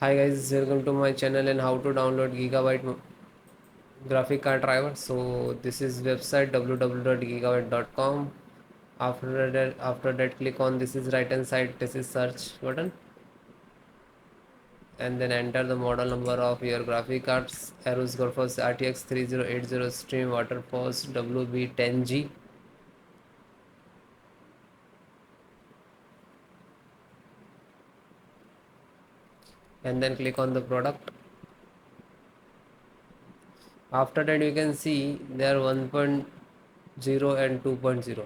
Hi guys, welcome to my channel and how to download Gigabyte graphic card driver. So this is website www.gigabyte.com. After that click on this is right hand side, this is search button, and then enter the model number of your graphic cards. AORUS RTX 3080 Extreme Waterforce WB10G, and then click on the product. After that you can see there are 1.0 and 2.0.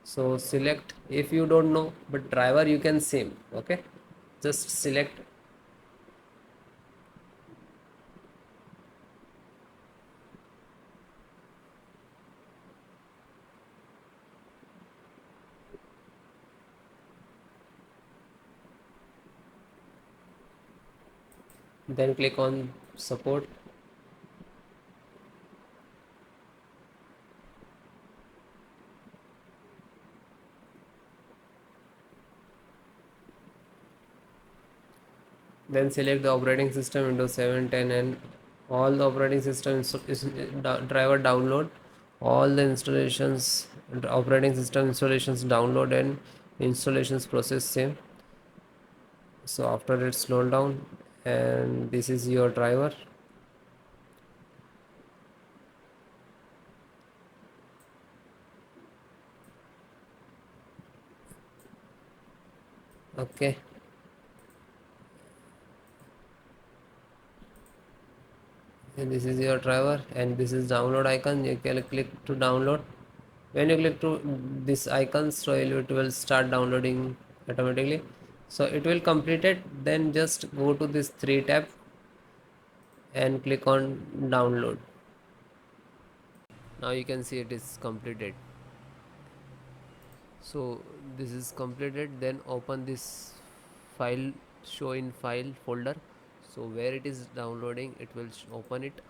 So select, if you don't know but driver you can same, okay, just select, then click on support, then select the operating system Windows 7, 10, and all the operating system driver download, all the installations, operating system installations download and installations process same. So after it slow down, and this is your driver. Okay, and this is your driver, and this is download icon. You can click to download. When you click to this icon, so it will start downloading automatically. So it will complete it, then just go to this 3 tab and click on download. Now you can see it is completed. So this is completed, then open this file, show in file folder. So where it is downloading, it will open it.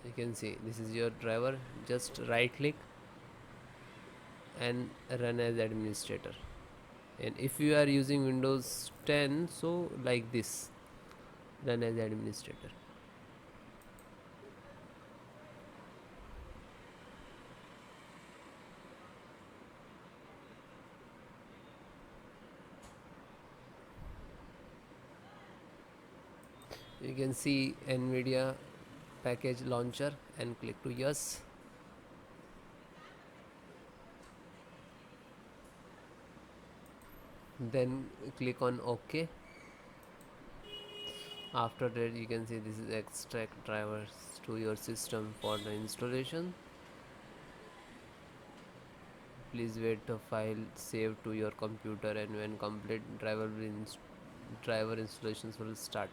You can see this is your driver. Just right click and run as administrator. And if you are using Windows 10, so like this, run as administrator. You can see NVIDIA package launcher and click to yes. Then click on OK. After that you can see this is extract drivers to your system for the installation. Please wait the file save to your computer, and when complete, driver installations will start.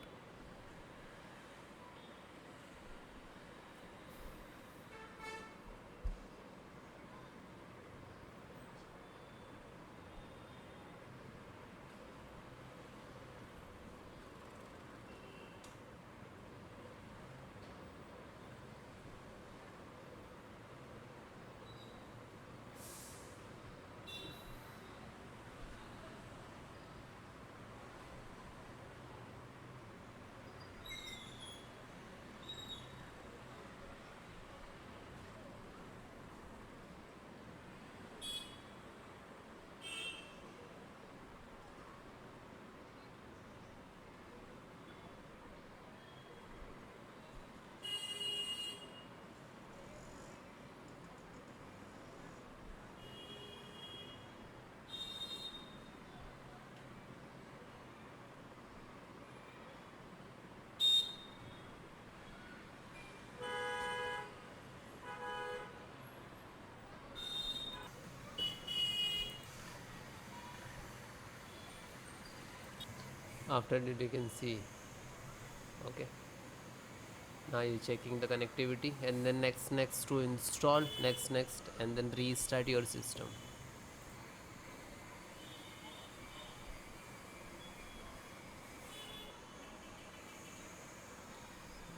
After that you can see, okay, now you're checking the connectivity, and then next to install, next, and then restart your system.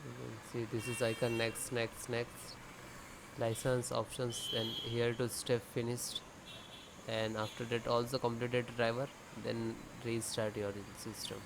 You can see this is icon, next, license options, and here to step finished. and after that also complete the driver, then restart your system.